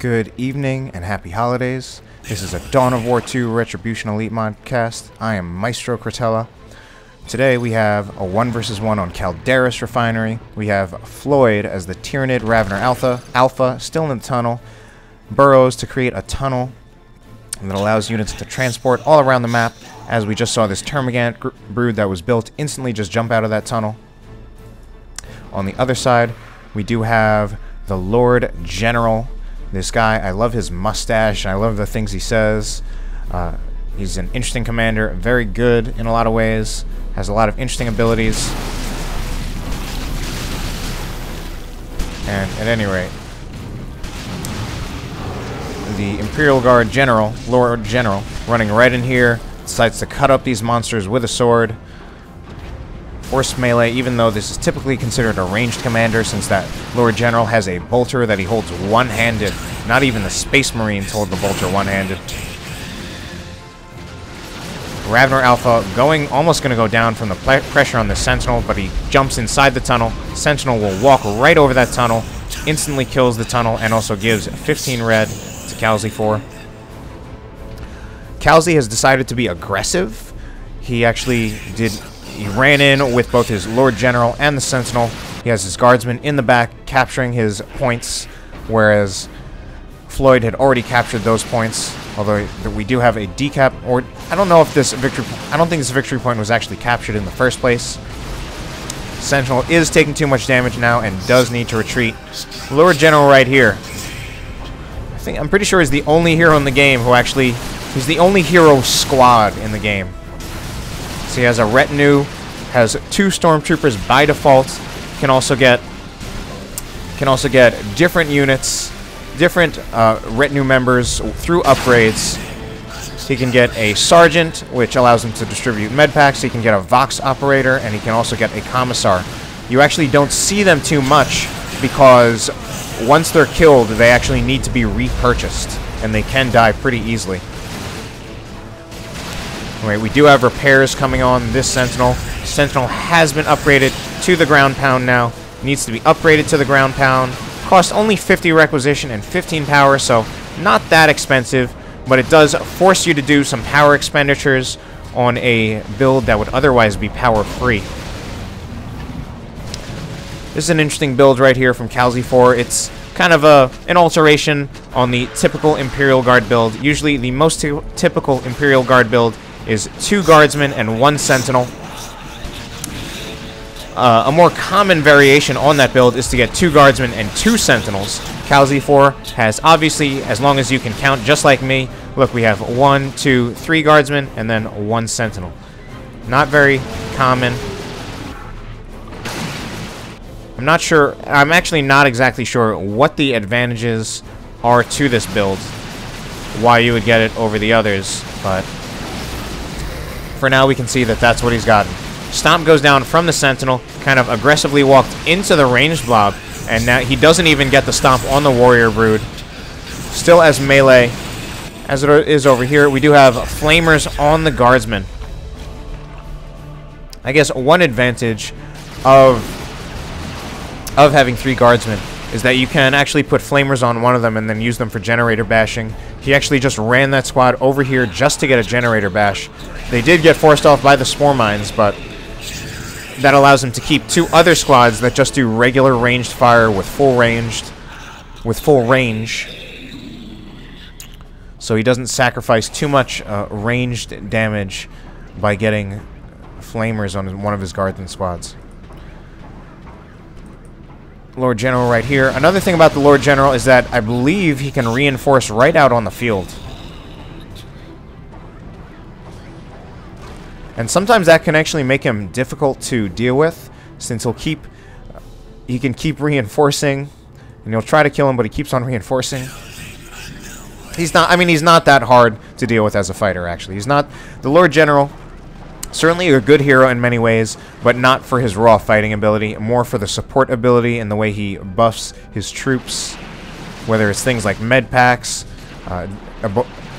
Good evening and happy holidays. This is a Dawn of War 2 Retribution Elite Modcast. I am Maestro Cratella. Today we have a 1 vs 1 on Calderis Refinery. We have Floid as the Tyranid Ravener Alpha, still in the tunnel. Burrows to create a tunnel that allows units to transport all around the map. As we just saw, this Termagant brood that was built instantly just jump out of that tunnel. On the other side, we do have the Lord General. This guy, I love his mustache, I love the things he says. He's an interesting commander, very good in a lot of ways, has a lot of interesting abilities. And at any rate, the Imperial Guard General, Lord General, running right in here, decides to cut up these monsters with a sword. Force melee, even though this is typically considered a ranged commander, since that Lord General has a bolter that he holds one-handed. Not even the Space Marines hold the bolter one-handed. Ravener Alpha almost going to go down from the pressure on the Sentinel, but he jumps inside the tunnel. Sentinel will walk right over that tunnel, instantly kills the tunnel, and also gives 15 red to Kalzi4. Kalzi has decided to be aggressive. He ran in with both his Lord General and the Sentinel. He has his guardsmen in the back capturing his points, whereas Floyd had already captured those points. Although we do have a decap, or I don't know if this victory. I don't think this victory point was actually captured in the first place. Sentinel is taking too much damage now and does need to retreat. Lord General right here. I'm pretty sure he's the only hero in the game who he's the only hero squad in the game. So he has a retinue, has 2 stormtroopers by default. Can also get different units, different retinue members through upgrades. He can get a sergeant, which allows him to distribute med packs. He can get a Vox operator, and he can also get a commissar. You actually don't see them too much because once they're killed, they actually need to be repurchased, and they can die pretty easily. Anyway, we do have repairs coming on this Sentinel. Sentinel has been upgraded to the ground pound now. Needs to be upgraded to the ground pound. Costs only 50 requisition and 15 power, so not that expensive, but it does force you to do some power expenditures on a build that would otherwise be power free. This is an interesting build right here from Kalzi4. It's kind of an alteration on the typical Imperial Guard build. Usually the most typical Imperial Guard build is 2 guardsmen and 1 sentinel. A more common variation on that build is to get 2 guardsmen and 2 sentinels. Kalzi4 has, obviously, as long as you can count, just like me, look, we have 1, 2, 3 guardsmen and then 1 sentinel. Not very common. I'm actually not exactly sure what the advantages are to this build, why you would get it over the others, but for now we can see that that's what he's gotten. Stomp goes down from the Sentinel, kind of aggressively walked into the ranged blob, and now he doesn't even get the Stomp on the Warrior Brood. Still as melee as it is over here. We do have Flamers on the Guardsmen. I guess one advantage of having 3 Guardsmen is that you can actually put Flamers on one of them and then use them for generator bashing. He actually just ran that squad over here just to get a generator bash. They did get forced off by the Spore Mines, but that allows him to keep 2 other squads that just do regular ranged fire with full range. So he doesn't sacrifice too much ranged damage by getting Flamers on one of his Guardian squads. Lord General right here. Another thing about the Lord General is that I believe he can reinforce right out on the field. And sometimes that can actually make him difficult to deal with, since he can keep reinforcing, and you'll try to kill him, but he keeps on reinforcing. He's not that hard to deal with as a fighter, actually. He's not the Lord General. Certainly a good hero in many ways, but not for his raw fighting ability, more for the support ability and the way he buffs his troops, whether it's things like med packs,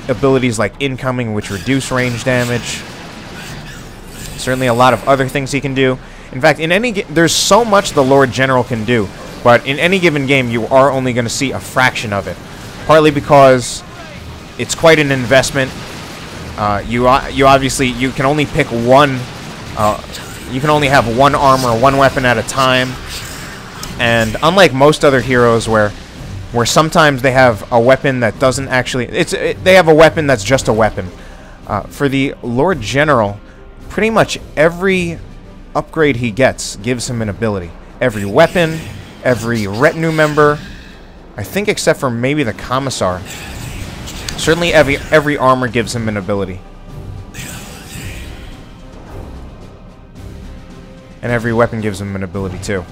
abilities like incoming, which reduce range damage. Certainly a lot of other things he can do. In fact, there's so much the Lord General can do, but in any given game, you are only going to see a fraction of it. partly because it's quite an investment. You obviously, you can only pick one, you can only have one armor, one weapon at a time, and unlike most other heroes where sometimes they have a weapon that doesn't actually, they have a weapon that's just a weapon. For the Lord General, pretty much every upgrade he gets gives him an ability. Every weapon, every retinue member, I think except for maybe the Commissar. Certainly every armor gives him an ability. And every weapon gives him an ability too.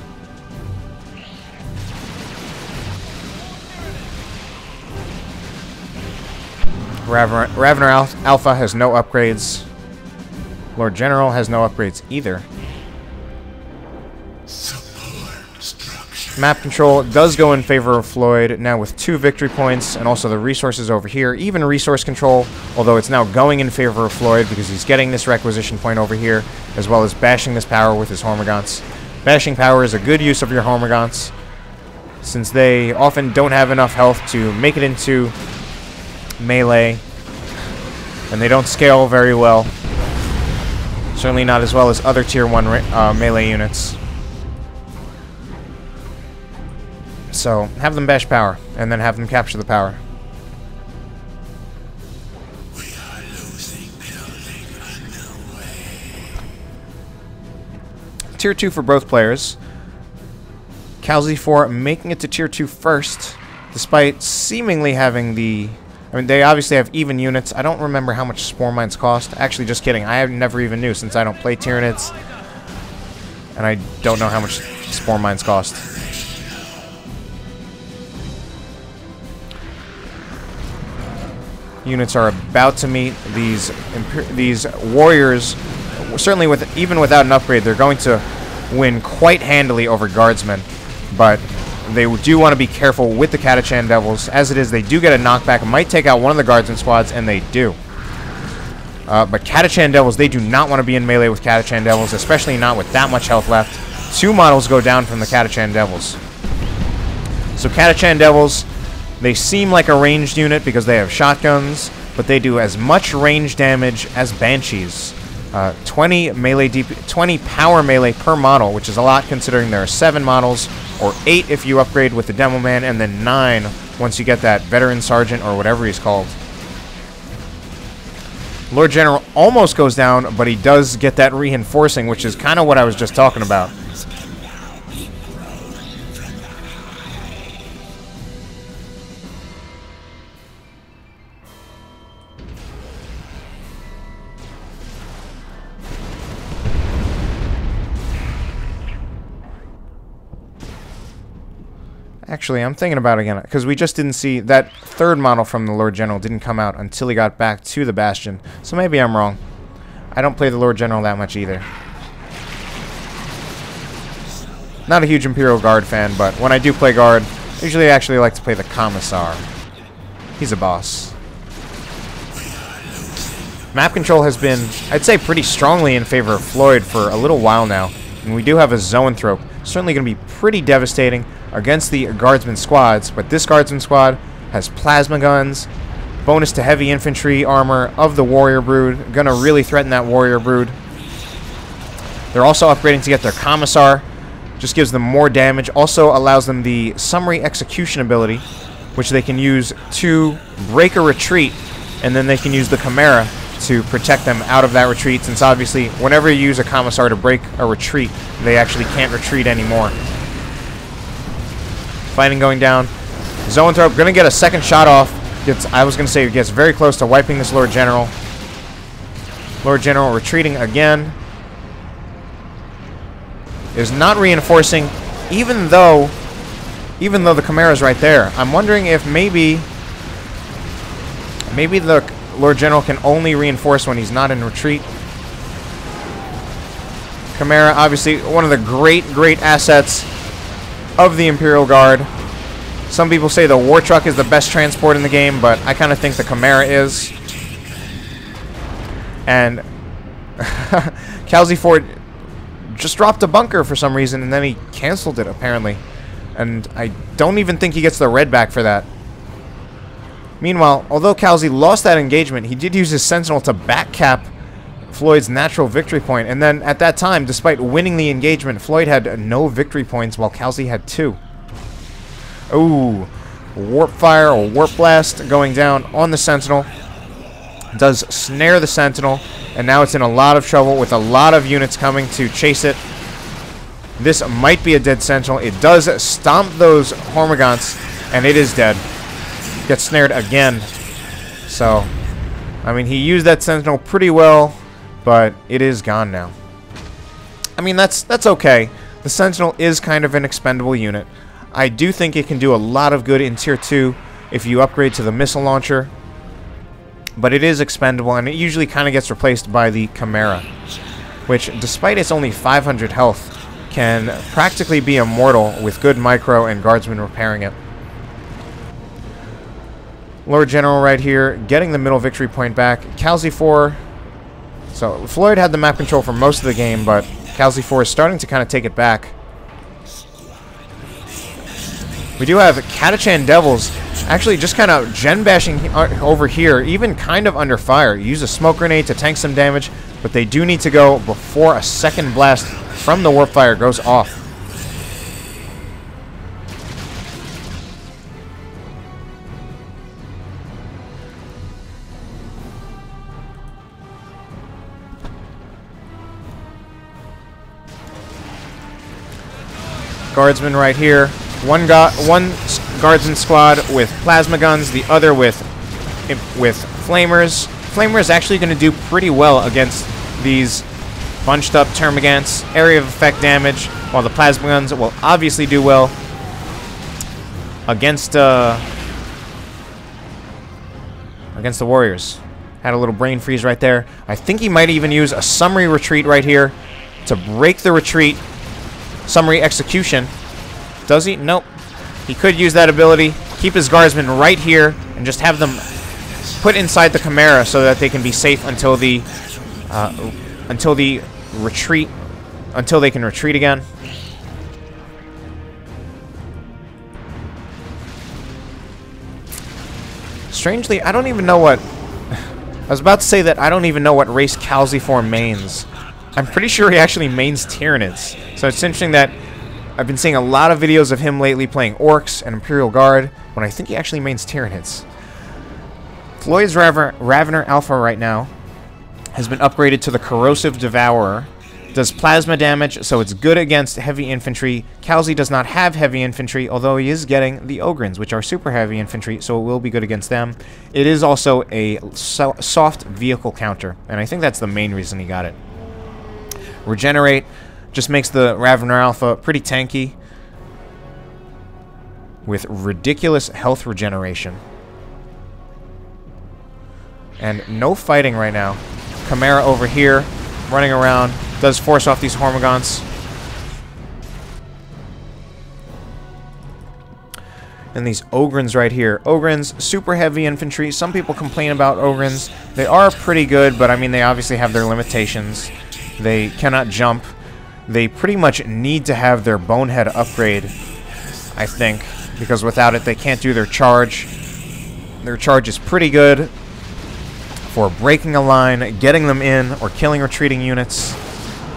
Ravener Alpha has no upgrades. Lord General has no upgrades either. Map control does go in favor of Floid, now with 2 victory points, and also the resources over here. Even resource control, although it's now going in favor of Floid because he's getting this requisition point over here, as well as bashing this power with his Hormagaunts. Bashing power is a good use of your Hormagaunts, since they often don't have enough health to make it into melee, and they don't scale very well. Certainly not as well as other tier 1 melee units. So, have them bash power, and then have them capture the power. We are losing building underway. Tier 2 for both players. Kalzi4 making it to Tier 2 first, despite seemingly having the... I mean, they obviously have even units. I don't remember how much Spore Mines cost. Actually, just kidding. I never even knew, since I don't play Tyranids. And I don't know how much Spore Mines cost. Units are about to meet these warriors. Certainly, even without an upgrade, they're going to win quite handily over guardsmen. But they do want to be careful with the Catachan Devils. As it is, they do get a knockback. It might take out one of the guardsman squads, and they do. But Catachan Devils, they do not want to be in melee with Catachan Devils, especially not with that much health left. 2 models go down from the Catachan Devils. So Catachan Devils, they seem like a ranged unit because they have shotguns, but they do as much range damage as Banshees. 20 power melee per model, which is a lot considering there are 7 models, or 8 if you upgrade with the Demo Man, and then 9 once you get that Veteran Sergeant or whatever he's called. Lord General almost goes down, but he does get that reinforcing, which is kind of what I was just talking about. Actually, I'm thinking about it again, because we just didn't see that 3rd model from the Lord General didn't come out until he got back to the Bastion. So maybe I'm wrong. I don't play the Lord General that much either. Not a huge Imperial Guard fan, but when I do play Guard, I usually actually like to play the Commissar. He's a boss. Map control has been, I'd say, pretty strongly in favor of Floid for a little while now. And we do have a Zoanthrope. Certainly going to be pretty devastating against the Guardsman squads, but this Guardsman squad has plasma guns, bonus to heavy infantry armor of the Warrior Brood, gonna really threaten that Warrior Brood. They're also upgrading to get their Commissar, just gives them more damage, also allows them the Summary Execution ability, which they can use to break a retreat, and then they can use the Chimera to protect them out of that retreat, since obviously whenever you use a Commissar to break a retreat, they actually can't retreat anymore. Fighting going down. Zoanthrope gonna get a second shot off. I was gonna say it gets very close to wiping this Lord General. Lord General retreating again. Is not reinforcing, even though the Chimera's right there. I'm wondering if maybe the Lord General can only reinforce when he's not in retreat. Chimera, obviously one of the great assets of the Imperial Guard. Some people say the War Truck is the best transport in the game, but I kind of think the Chimera is. And Kalzi4 just dropped a bunker for some reason, and then he canceled it, apparently. And I don't even think he gets the red back for that. Meanwhile, although Kalzi lost that engagement, he did use his Sentinel to backcap Floyd's natural victory point. And then at that time, despite winning the engagement, Floyd had no victory points while Kalzi had 2. Ooh, Warp Fire or Warp Blast going down on the Sentinel. Does snare the Sentinel, and now it's in a lot of trouble with a lot of units coming to chase it. This might be a dead Sentinel. It does stomp those Hormagaunts, and it is dead. Gets snared again. So, I mean, he used that Sentinel pretty well, but it is gone now. I mean, that's okay. The Sentinel is kind of an expendable unit. I do think it can do a lot of good in Tier 2 if you upgrade to the missile launcher. But it is expendable, and it usually kind of gets replaced by the Chimera, which, despite its only 500 health, can practically be immortal with good micro and guardsmen repairing it. Lord General right here, getting the middle victory point back. Kalzi4. So, Floyd had the map control for most of the game, but Kalzi4 is starting to kind of take it back. We do have Catachan Devils actually just kind of gen bashing over here, even kind of under fire. Use a smoke grenade to tank some damage, but they do need to go before a second blast from the warp fire goes off. Guardsman right here. One guardsman squad with plasma guns, the other with flamers. Flamer is actually going to do pretty well against these bunched up termagants. Area of effect damage, while the plasma guns will obviously do well against the warriors. Had a little brain freeze right there. I think he might even use a summary retreat right here to break the retreat. Summary execution. Does he? Nope. He could use that ability, keep his guardsmen right here, and just have them put inside the Chimera so that they can be safe until the retreat, until they can retreat again. Strangely, I don't even know what... I was about to say that I don't even know what race Kalzi4 mains. I'm pretty sure he actually mains Tyranids. So it's interesting that I've been seeing a lot of videos of him lately playing Orcs and Imperial Guard, when I think he actually mains Tyranids. Floyd's Ravener Alpha right now has been upgraded to the Corrosive Devourer. Does plasma damage, so it's good against heavy infantry. Kalzi does not have heavy infantry, although he is getting the Ogrins, which are super heavy infantry, so it will be good against them. It is also a soft vehicle counter, and I think that's the main reason he got it. Regenerate just makes the Ravener Alpha pretty tanky with ridiculous health regeneration. And no fighting right now. Chimera over here, running around, does force off these Hormagaunts. And these Ogrins right here. Ogrins, super heavy infantry. Some people complain about Ogrins. They are pretty good, but I mean, they obviously have their limitations. They cannot jump. They pretty much need to have their Bonehead upgrade, I think, because without it, they can't do their charge. Their charge is pretty good for breaking a line, getting them in, or killing retreating units.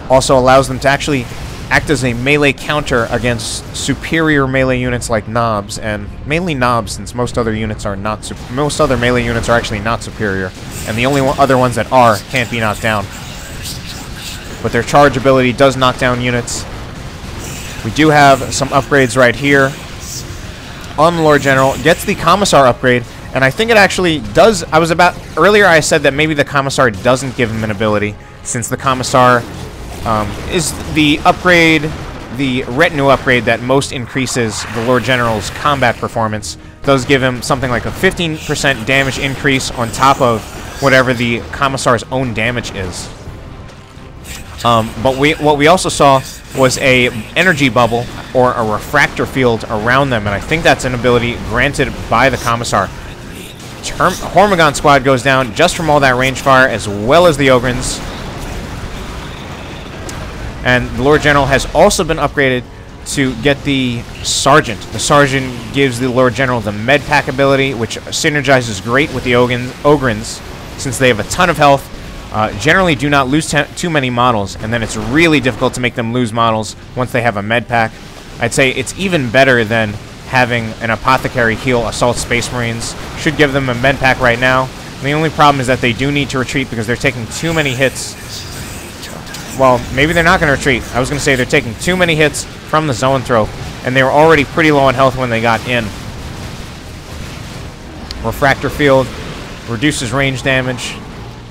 Also allows them to actually act as a melee counter against superior melee units like Knobs, and mainly Knobs, since most other units are not. Most other melee units are actually not superior, and the only other ones that are can't be knocked down. But their charge ability does knock down units. We do have some upgrades right here. On the Lord General, gets the Commissar upgrade, and I think it actually does. Earlier I said that maybe the Commissar doesn't give him an ability, since the Commissar is the upgrade, the retinue upgrade that most increases the Lord General's combat performance. Does give him something like a 15% damage increase on top of whatever the Commissar's own damage is. But what we also saw was a energy bubble or a refractor field around them, and I think that's an ability granted by the Commissar. Hormagaun squad goes down just from all that range fire, as well as the Ogrins. And the Lord General has also been upgraded to get the Sergeant. The Sergeant gives the Lord General the Med Pack ability, which synergizes great with the Ogrins, since they have a ton of health. Generally do not lose too many models, and then it's really difficult to make them lose models once they have a Med Pack. I'd say it's even better than having an Apothecary heal Assault Space Marines. Should give them a Med Pack right now. The only problem is that they do need to retreat because they're taking too many hits. Well, maybe they're not going to retreat. I was going to say they're taking too many hits from the Zoanthrope, and they were already pretty low on health when they got in. Refractor Field reduces range damage,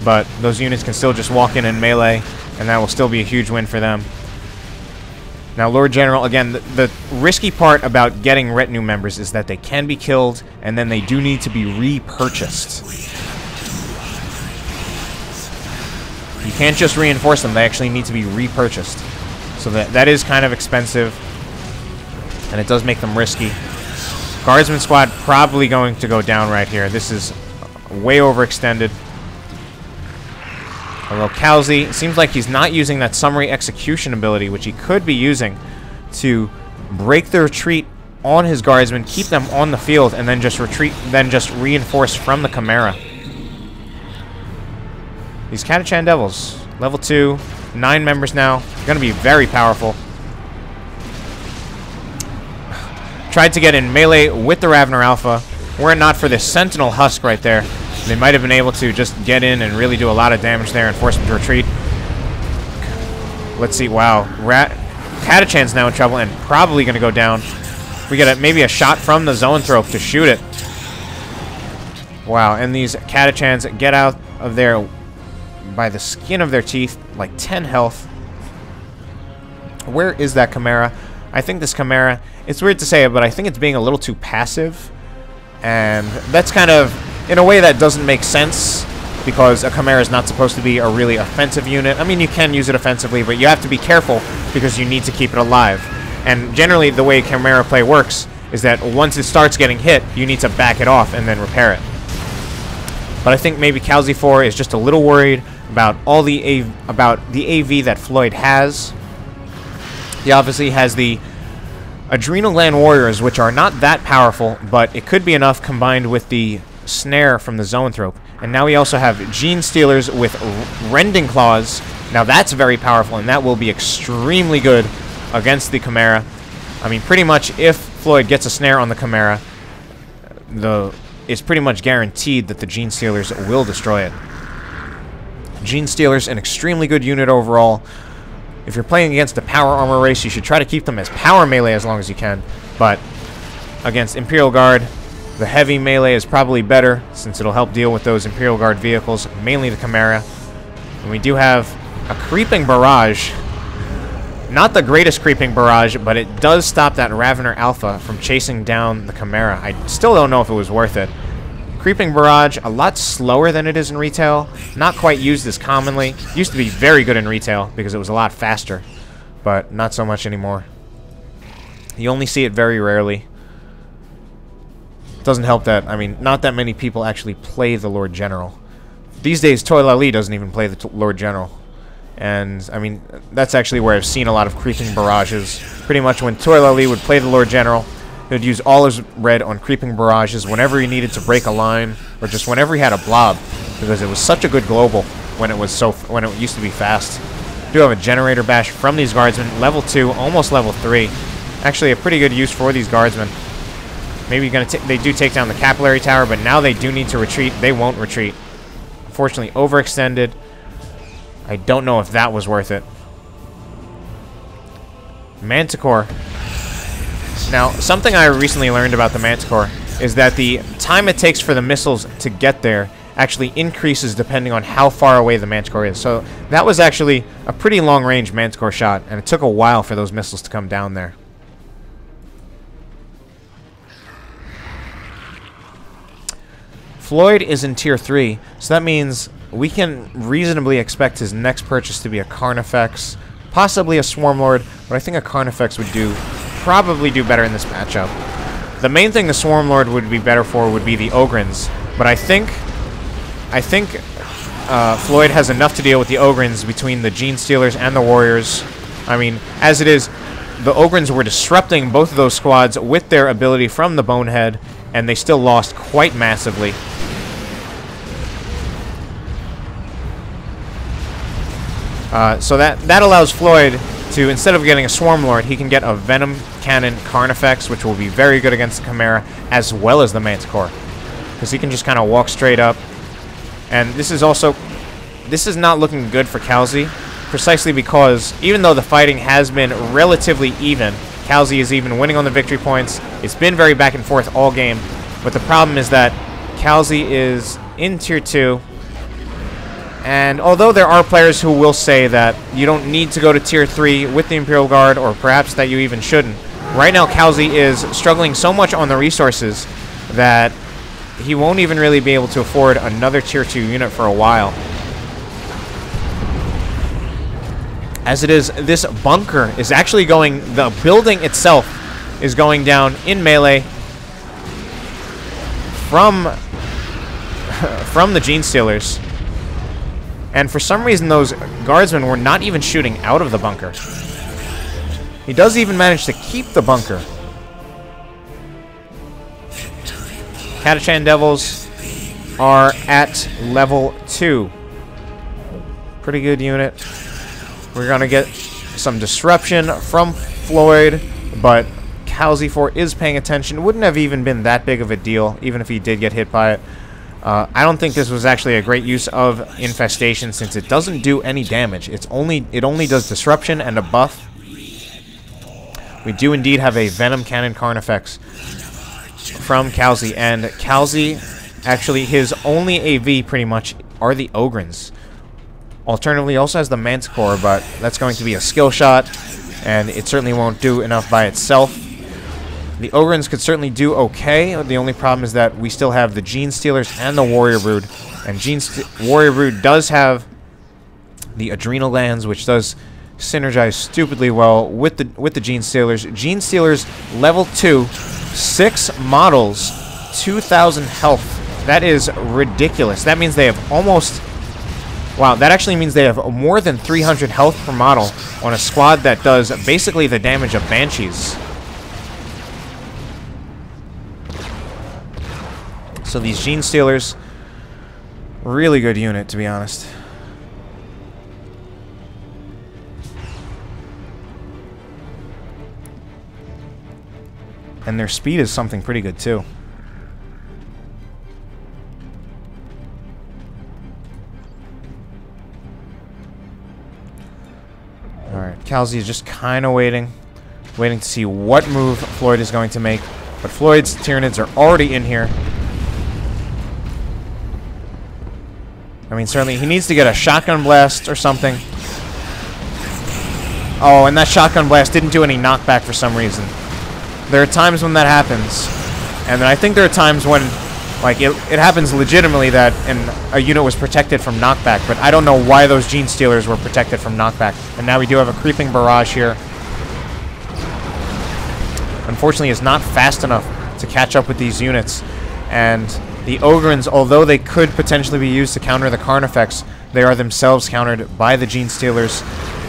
but those units can still just walk in and melee, and that will still be a huge win for them. Now, Lord General, again, the risky part about getting retinue members is that they can be killed, and then they do need to be repurchased. You can't just reinforce them, they actually need to be repurchased. So that is kind of expensive, and it does make them risky. Guardsman squad probably going to go down right here. This is way overextended. Although Kalzi, seems like he's not using that summary execution ability, which he could be using to break the retreat on his guardsmen, keep them on the field, and then just retreat, then just reinforce from the Chimera. These Catachan Devils, level 2, 9 members now, going to be very powerful. Tried to get in melee with the Ravener Alpha. Were it not for this Sentinel Husk right there, they might have been able to just get in and really do a lot of damage there and force them to retreat. Let's see, wow. Catachan's now in trouble and probably going to go down. We get maybe a shot from the Zoanthrope to shoot it. Wow, and these Catachans get out of there by the skin of their teeth, like 10 health. Where is that Chimera? I think this Chimera, it's weird to say it, but I think it's being a little too passive. And that's kind of, in a way that doesn't make sense, because a Chimera is not supposed to be a really offensive unit. I mean, you can use it offensively, but you have to be careful because you need to keep it alive. And generally, the way Chimera play works is that once it starts getting hit, you need to back it off and then repair it. But I think maybe Kalzi4 is just a little worried about all the AV that Floid has. He obviously has the Adrenal Gland Warriors, which are not that powerful, but it could be enough combined with the Snare from the Zoanthrope. And now we also have Gene Stealers with Rending Claws. Now that's very powerful, and that will be extremely good against the Chimera. I mean, pretty much if Floid gets a Snare on the Chimera, it's pretty much guaranteed that the Gene Stealers will destroy it. Gene Stealers, an extremely good unit overall. If you're playing against a power armor race, you should try to keep them as power melee as long as you can. But against Imperial Guard, the heavy melee is probably better, since it'll help deal with those Imperial Guard vehicles, mainly the Chimera. And we do have a Creeping Barrage. Not the greatest Creeping Barrage, but it does stop that Ravener Alpha from chasing down the Chimera. I still don't know if it was worth it. Creeping Barrage, a lot slower than it is in retail. Not quite used as commonly. Used to be very good in retail because it was a lot faster, but not so much anymore. You only see it very rarely. Doesn't help that, I mean, not that many people actually play the Lord General. These days, Toil Ali doesn't even play the Lord General. And, I mean, that's actually where I've seen a lot of Creeping Barrages. Pretty much when Toil Ali would play the Lord General, he would use all his red on Creeping Barrages whenever he needed to break a line, or just whenever he had a blob, because it was such a good global when it used to be fast. We do have a Generator Bash from these Guardsmen, level 2, almost level 3. Actually, a pretty good use for these Guardsmen. Maybe they do take down the Capillary Tower, but now they do need to retreat. They won't retreat. Unfortunately, overextended. I don't know if that was worth it. Manticore. Now, something I recently learned about the Manticore is that the time it takes for the missiles to get there actually increases depending on how far away the Manticore is. So that was actually a pretty long-range Manticore shot, and it took a while for those missiles to come down there. Floyd is in Tier 3, so that means we can reasonably expect his next purchase to be a Carnifex, possibly a Swarmlord, but I think a Carnifex would probably do better in this matchup. The main thing the Swarmlord would be better for would be the Ogrins, but I think Floyd has enough to deal with the Ogrins between the Gene Stealers and the Warriors. I mean, as it is, the Ogrins were disrupting both of those squads with their ability from the Bonehead, and they still lost quite massively. So that allows Floid to, instead of getting a Swarm Lord, he can get a Venom Cannon Carnifex, which will be very good against the Chimera, as well as the Manticore. Because he can just kind of walk straight up. And this is not looking good for Kalzi, precisely because even though the fighting has been relatively even, Kalzi is even winning on the victory points. It's been very back and forth all game, but the problem is that Kalzi is in Tier 2, and although there are players who will say that you don't need to go to Tier 3 with the Imperial Guard, or perhaps that you even shouldn't, right now Kalzi is struggling so much on the resources that he won't even really be able to afford another Tier 2 unit for a while. As it is, this bunker is actually going, the building itself is going down in melee from the Gene Stealers. And for some reason, those guardsmen were not even shooting out of the bunker. He does even manage to keep the bunker. Catachan Devils are at level 2. Pretty good unit. We're going to get some disruption from Floid, but Kalzi4 is paying attention. Wouldn't have even been that big of a deal, even if he did get hit by it. I don't think this was actually a great use of Infestation, since it doesn't do any damage. It only does disruption and a buff. We do indeed have a Venom Cannon Carnifex from Kalzi, and Kalzi, actually, his only AV pretty much are the Ogrins. Alternatively, also has the Manticore, but that's going to be a skill shot, and it certainly won't do enough by itself. The Ogrins could certainly do okay. The only problem is that we still have the Gene Stealers and the Warrior Brood. And Warrior Brood does have the Adrenal Glands, which does synergize stupidly well with the Gene Stealers. Gene Stealers, level 2, 6 models, 2,000 health. That is ridiculous. That means they have almost... Wow, that actually means they have more than 300 health per model on a squad that does basically the damage of Banshees. So these Gene Stealers, really good unit, to be honest. And their speed is something pretty good, too. Alright, Kalzi is just kind of waiting to see what move Floid is going to make. But Floyd's Tyranids are already in here. I mean, certainly he needs to get a shotgun blast or something. Oh, and that shotgun blast didn't do any knockback for some reason. There are times when that happens. And then I think there are times when, like, it happens legitimately that a unit was protected from knockback, but I don't know why those Gene Stealers were protected from knockback. And now we do have a creeping barrage here. Unfortunately, it's not fast enough to catch up with these units. And the Ogrins, although they could potentially be used to counter the Carnifex, they are themselves countered by the Gene Stealers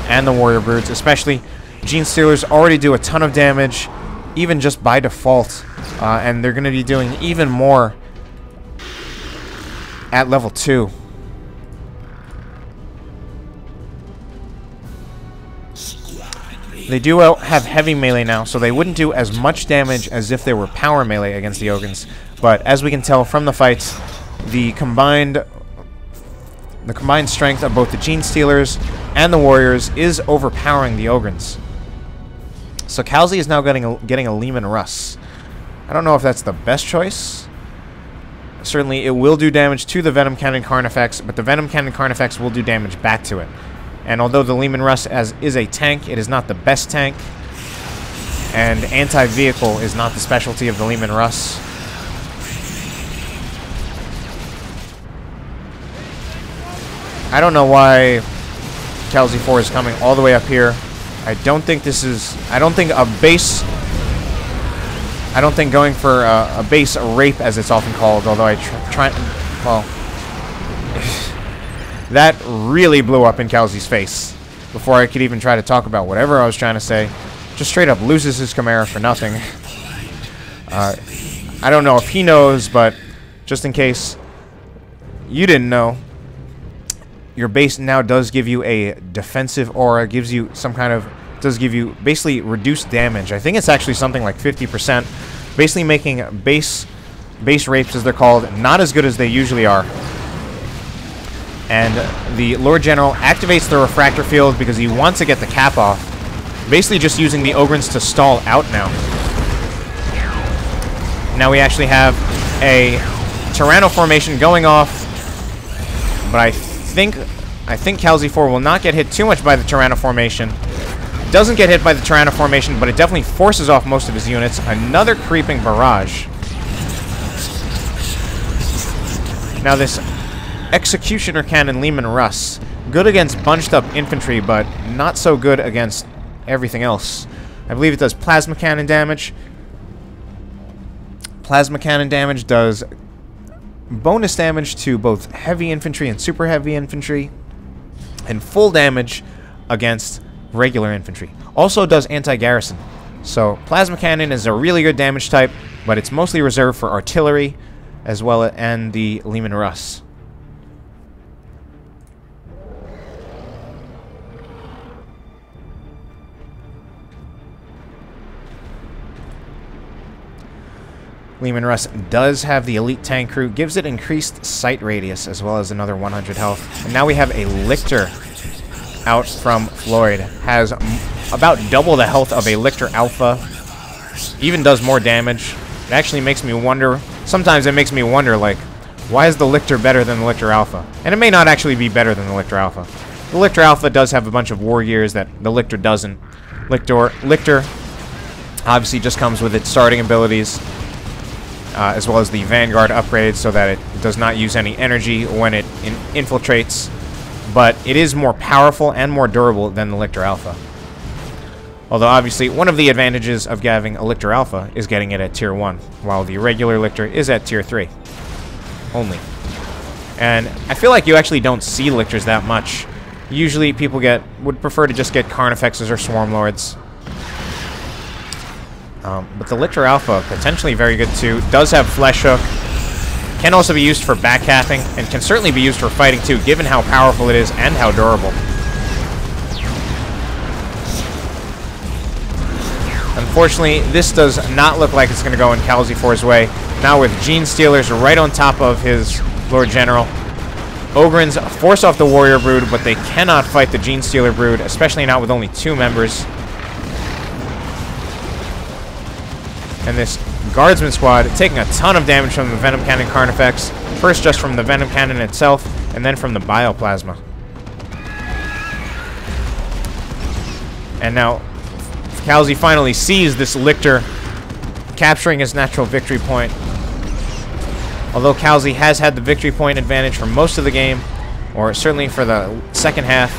and the Warrior Broods. Especially, Gene Stealers already do a ton of damage, even just by default. And they're going to be doing even more at level 2. They do have heavy melee now, so they wouldn't do as much damage as if they were power melee against the Ogrins. But as we can tell from the fights, the combined strength of both the Gene Stealers and the Warriors is overpowering the Ogrins. So Kalzi is now getting a Lehman Russ. I don't know if that's the best choice. Certainly, it will do damage to the Venom Cannon Carnifex, but the Venom Cannon Carnifex will do damage back to it. And although the Lehman Russ is a tank, it is not the best tank. And anti-vehicle is not the specialty of the Lehman Russ. I don't know why Kalzi4 is coming all the way up here. I don't think going for a base rape, as it's often called, although I well, that really blew up in Kalzi's face before I could even try to talk about whatever I was trying to say. just straight up loses his Chimera for nothing. I don't know if he knows, but just in case you didn't know, your base now does give you a defensive aura, gives you some kind of, does give you basically reduced damage. I think it's actually something like 50%, basically making base rapes, as they're called, not as good as they usually are. And the Lord General activates the refractor field because he wants to get the cap off, basically just using the Ogrins to stall out now. Now we actually have a Tyranno formation going off, but I think Kalzi4 will not get hit too much by the Tyranno formation. Doesn't get hit by the Tyranno formation, but it definitely forces off most of his units. Another creeping barrage. Now this Executioner Cannon Lehman Russ, good against bunched up infantry, but not so good against everything else. I believe it does plasma cannon damage. Plasma cannon damage does bonus damage to both heavy infantry and super heavy infantry, and full damage against regular infantry. Also does anti-garrison. So plasma cannon is a really good damage type, but it's mostly reserved for artillery as well and the Lehman Russ. Lehman Russ does have the elite tank crew, gives it increased sight radius as well as another 100 health. And now we have a Lictor out from Floid. Has about double the health of a Lictor Alpha. Even does more damage. It actually makes me wonder, sometimes it makes me wonder, like, why is the Lictor better than the Lictor Alpha? And it may not actually be better than the Lictor Alpha. The Lictor Alpha does have a bunch of war gears that the Lictor doesn't. Lictor obviously just comes with its starting abilities, as well as the Vanguard upgrade, so that it does not use any energy when it infiltrates. But it is more powerful and more durable than the Lictor Alpha. Although obviously one of the advantages of having a Lictor Alpha is getting it at tier 1, while the regular Lictor is at tier 3 only. And I feel like you actually don't see Lictors that much. Usually people would prefer to just get Carnifexes or Swarm Lords. But the Lictor Alpha, potentially very good too. Does have Flesh Hook. Can also be used for backcapping, and can certainly be used for fighting too, given how powerful it is and how durable. Unfortunately, this does not look like it's going to go in Kalzi4's way. Now with Gene Stealers right on top of his Lord General. Ogrins force off the Warrior Brood, but they cannot fight the Gene Stealer Brood, especially not with only 2 members. And this Guardsman squad taking a ton of damage from the Venom Cannon Carnifex. First just from the Venom Cannon itself, and then from the Bioplasma. And now Kalzi finally sees this Lictor capturing his natural victory point. Although Kalzi has had the victory point advantage for most of the game, or certainly for the second half,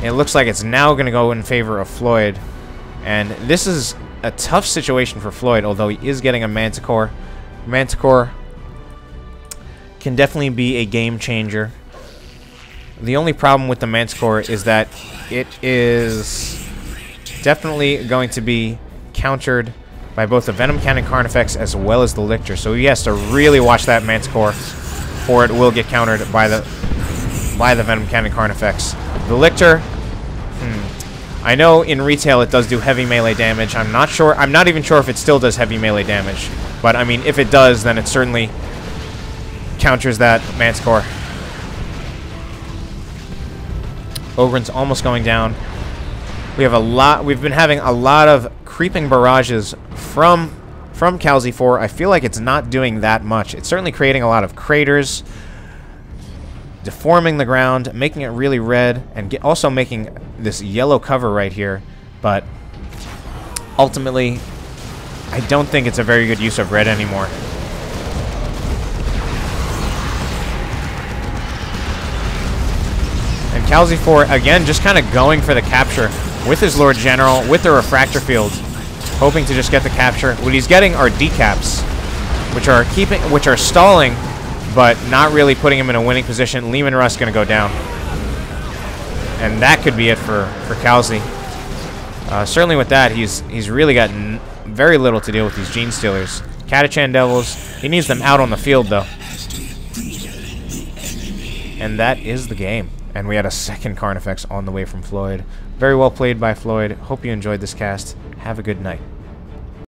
it looks like it's now going to go in favor of Floid. And this is a tough situation for Floid, although he is getting a Manticore. Manticore can definitely be a game changer. The only problem with the Manticore is that it is definitely going to be countered by both the Venom Cannon Carnifex as well as the Lictor. So he has to really watch that Manticore, or it will get countered by the Venom Cannon Carnifex. The Lictor, I know in retail it does do heavy melee damage. I'm not even sure if it still does heavy melee damage. But I mean, if it does, then it certainly counters that Manticore. Ogren's almost going down. We've been having a lot of creeping barrages from Kalzi4. I feel like it's not doing that much. It's certainly creating a lot of craters, deforming the ground, making it really red, and also making this yellow cover right here. But ultimately, I don't think it's a very good use of red anymore. And Kalzi4, again, just kind of going for the capture with his Lord General, with the Refractor Field, hoping to just get the capture. What he's getting are decaps, which are stalling, but not really putting him in a winning position. Lehman Russ going to go down. And that could be it for Kalzi. Certainly with that, he's really got very little to deal with these Gene Stealers. Catachan Devils, he needs them out on the field, though. And that is the game. And we had a second Carnifex on the way from Floid. Very well played by Floid. Hope you enjoyed this cast. Have a good night.